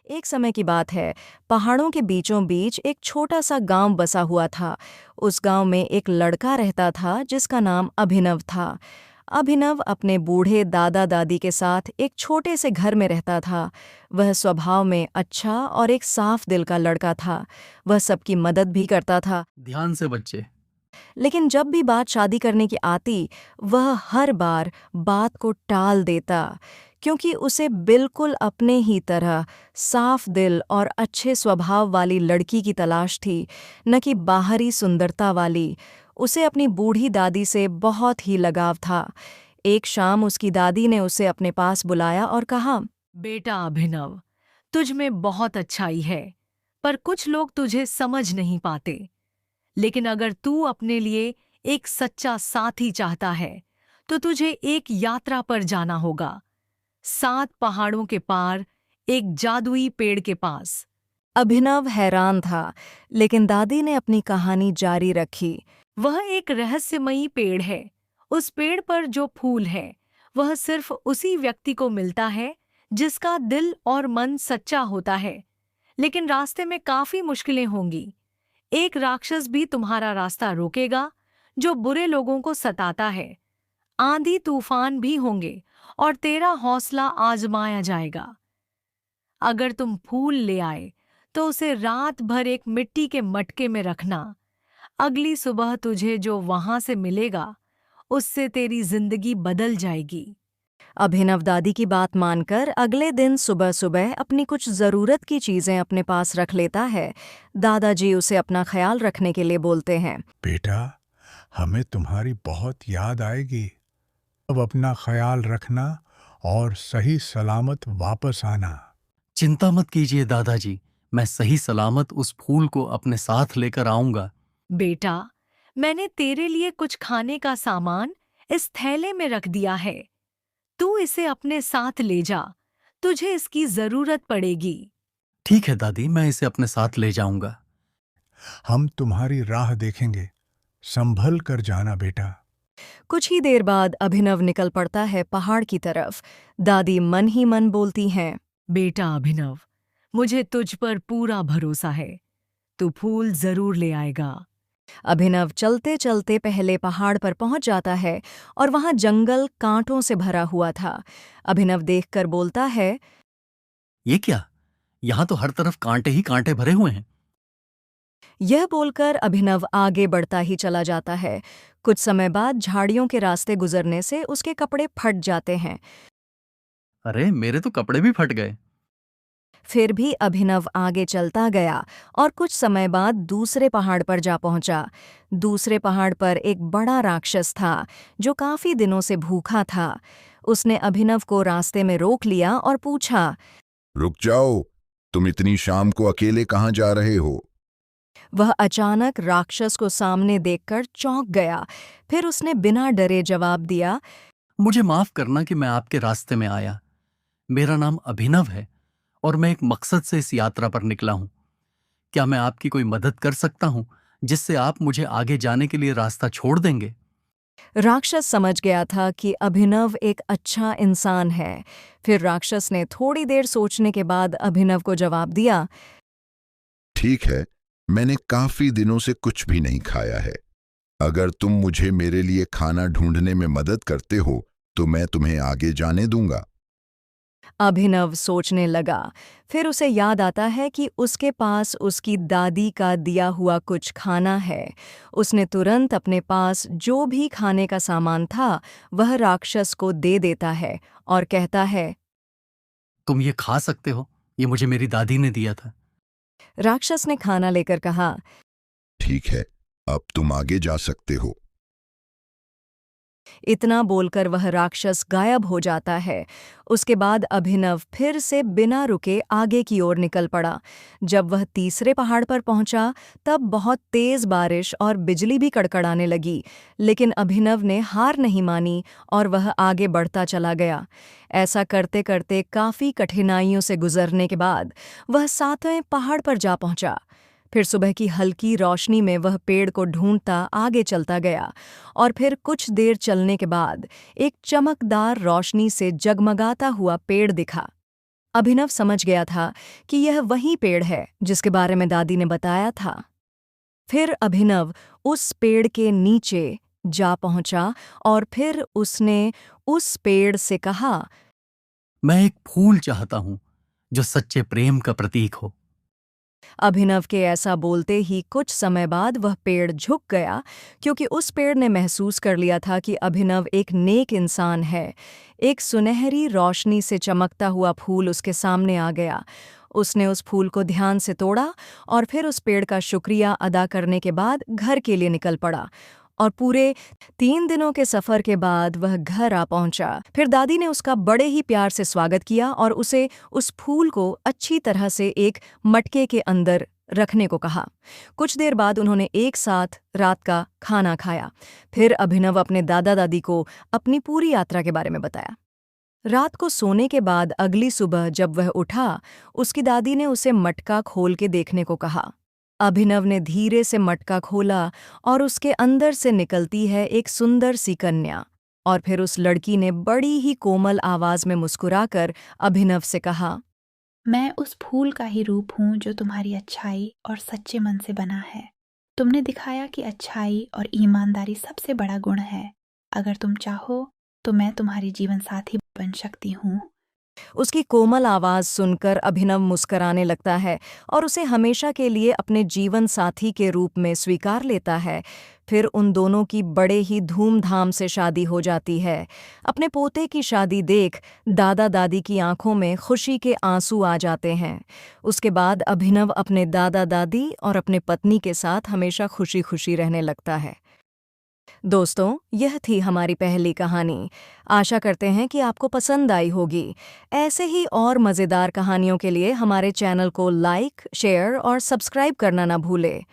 एक समय की बात है। पहाड़ों के बीचों बीच एक छोटा सा गांव बसा हुआ था। उस गांव में एक लड़का रहता था जिसका नाम अभिनव था। अभिनव अपने बूढ़े दादा दादी के साथ एक छोटे से घर में रहता था। वह स्वभाव में अच्छा और एक साफ दिल का लड़का था। वह सबकी मदद भी करता था। ध्यान से बच्चे। लेकिन जब भी बात शादी करने की आती, वह हर बार बात को टाल देता, क्योंकि उसे बिल्कुल अपने ही तरह साफ दिल और अच्छे स्वभाव वाली लड़की की तलाश थी, न कि बाहरी सुंदरता वाली। उसे अपनी बूढ़ी दादी से बहुत ही लगाव था। एक शाम उसकी दादी ने उसे अपने पास बुलाया और कहा, बेटा अभिनव, तुझ में बहुत अच्छाई है, पर कुछ लोग तुझे समझ नहीं पाते। लेकिन अगर तू अपने लिए एक सच्चा साथी चाहता है, तो तुझे एक यात्रा पर जाना होगा, 7 पहाड़ों के पार, एक जादुई पेड़ के पास। अभिनव हैरान था, लेकिन दादी ने अपनी कहानी जारी रखी। वह एक रहस्यमयी पेड़ है। उस पेड़ पर जो फूल है, वह सिर्फ उसी व्यक्ति को मिलता है जिसका दिल और मन सच्चा होता है। लेकिन रास्ते में काफी मुश्किलें होंगी। एक राक्षस भी तुम्हारा रास्ता रोकेगा, जो बुरे लोगों को सताता है। आंधी तूफान भी होंगे और तेरा हौसला आजमाया जाएगा। अगर तुम फूल ले आए, तो उसे रात भर एक मिट्टी के मटके में रखना। अगली सुबह तुझे जो वहां से मिलेगा, उससे तेरी जिंदगी बदल जाएगी। अभिनव दादी की बात मानकर अगले दिन सुबह सुबह अपनी कुछ ज़रूरत की चीज़ें अपने पास रख लेता है। दादाजी उसे अपना ख्याल रखने के लिए बोलते हैं। बेटा, हमें तुम्हारी बहुत याद आएगी। अब अपना ख्याल रखना और सही सलामत वापस आना। चिंता मत कीजिए दादाजी, मैं सही सलामत उस फूल को अपने साथ लेकर आऊंगा। बेटा, मैंने तेरे लिए कुछ खाने का सामान इस थैले में रख दिया है। तू इसे अपने साथ ले जा, तुझे इसकी जरूरत पड़ेगी। ठीक है दादी, मैं इसे अपने साथ ले जाऊंगा। हम तुम्हारी राह देखेंगे। संभल कर जाना बेटा। कुछ ही देर बाद अभिनव निकल पड़ता है पहाड़ की तरफ। दादी मन ही मन बोलती हैं। बेटा अभिनव, मुझे तुझ पर पूरा भरोसा है। तू फूल जरूर ले आएगा। अभिनव चलते चलते पहले पहाड़ पर पहुंच जाता है और वहां जंगल कांटों से भरा हुआ था। अभिनव देखकर बोलता है, ये क्या? यहाँ तो हर तरफ कांटे ही कांटे भरे हुए हैं। यह बोलकर अभिनव आगे बढ़ता ही चला जाता है। कुछ समय बाद झाड़ियों के रास्ते गुजरने से उसके कपड़े फट जाते हैं। अरे, मेरे तो कपड़े भी फट गए। फिर भी अभिनव आगे चलता गया और कुछ समय बाद दूसरे पहाड़ पर जा पहुंचा। दूसरे पहाड़ पर एक बड़ा राक्षस था जो काफी दिनों से भूखा था। उसने अभिनव को रास्ते में रोक लिया और पूछा, रुक जाओ, तुम इतनी शाम को अकेले कहाँ जा रहे हो? वह अचानक राक्षस को सामने देखकर चौंक गया। फिर उसने बिना डरे जवाब दिया, मुझे माफ करना कि मैं आपके रास्ते में आया। मेरा नाम अभिनव है और मैं एक मकसद से इस यात्रा पर निकला हूं। क्या मैं आपकी कोई मदद कर सकता हूं, जिससे आप मुझे आगे जाने के लिए रास्ता छोड़ देंगे? राक्षस समझ गया था कि अभिनव एक अच्छा इंसान है। फिर राक्षस ने थोड़ी देर सोचने के बाद अभिनव को जवाब दिया, ठीक है, मैंने काफी दिनों से कुछ भी नहीं खाया है। अगर तुम मुझे मेरे लिए खाना ढूंढने में मदद करते हो, तो मैं तुम्हें आगे जाने दूंगा। अभिनव सोचने लगा। फिर उसे याद आता है कि उसके पास उसकी दादी का दिया हुआ कुछ खाना है। उसने तुरंत अपने पास जो भी खाने का सामान था वह राक्षस को दे देता है और कहता है, तुम ये खा सकते हो, ये मुझे मेरी दादी ने दिया था। राक्षस ने खाना लेकर कहा, ठीक है, अब तुम आगे जा सकते हो। इतना बोलकर वह राक्षस गायब हो जाता है। उसके बाद अभिनव फिर से बिना रुके आगे की ओर निकल पड़ा। जब वह तीसरे पहाड़ पर पहुंचा, तब बहुत तेज बारिश और बिजली भी कड़कड़ाने लगी। लेकिन अभिनव ने हार नहीं मानी और वह आगे बढ़ता चला गया। ऐसा करते करते काफी कठिनाइयों से गुजरने के बाद वह 7वें पहाड़ पर जा पहुंचा। फिर सुबह की हल्की रोशनी में वह पेड़ को ढूंढता आगे चलता गया और फिर कुछ देर चलने के बाद एक चमकदार रोशनी से जगमगाता हुआ पेड़ दिखा। अभिनव समझ गया था कि यह वही पेड़ है जिसके बारे में दादी ने बताया था। फिर अभिनव उस पेड़ के नीचे जा पहुंचा और फिर उसने उस पेड़ से कहा, मैं एक फूल चाहता हूं जो सच्चे प्रेम का प्रतीक हो। अभिनव के ऐसा बोलते ही कुछ समय बाद वह पेड़ झुक गया, क्योंकि उस पेड़ ने महसूस कर लिया था कि अभिनव एक नेक इंसान है। एक सुनहरी रोशनी से चमकता हुआ फूल उसके सामने आ गया। उसने उस फूल को ध्यान से तोड़ा और फिर उस पेड़ का शुक्रिया अदा करने के बाद घर के लिए निकल पड़ा। और पूरे 3 दिनों के सफर के बाद वह घर आ पहुंचा। फिर दादी ने उसका बड़े ही प्यार से स्वागत किया और उसे उस फूल को अच्छी तरह से एक मटके के अंदर रखने को कहा। कुछ देर बाद उन्होंने एक साथ रात का खाना खाया। फिर अभिनव अपने दादा दादी को अपनी पूरी यात्रा के बारे में बताया। रात को सोने के बाद अगली सुबह जब वह उठा, उसकी दादी ने उसे मटका खोल के देखने को कहा। अभिनव ने धीरे से मटका खोला और उसके अंदर से निकलती है एक सुंदर सी कन्या। और फिर उस लड़की ने बड़ी ही कोमल आवाज में मुस्कुराकर अभिनव से कहा, मैं उस फूल का ही रूप हूँ जो तुम्हारी अच्छाई और सच्चे मन से बना है। तुमने दिखाया कि अच्छाई और ईमानदारी सबसे बड़ा गुण है। अगर तुम चाहो तो मैं तुम्हारी जीवन साथी बन सकती हूँ। उसकी कोमल आवाज सुनकर अभिनव मुस्कराने लगता है और उसे हमेशा के लिए अपने जीवन साथी के रूप में स्वीकार लेता है। फिर उन दोनों की बड़े ही धूमधाम से शादी हो जाती है। अपने पोते की शादी देख दादा दादी की आंखों में खुशी के आंसू आ जाते हैं। उसके बाद अभिनव अपने दादा दादी और अपने पत्नी के साथ हमेशा खुशी खुशी रहने लगता है। दोस्तों, यह थी हमारी पहली कहानी। आशा करते हैं कि आपको पसंद आई होगी। ऐसे ही और मज़ेदार कहानियों के लिए हमारे चैनल को लाइक, शेयर और सब्सक्राइब करना ना भूलें।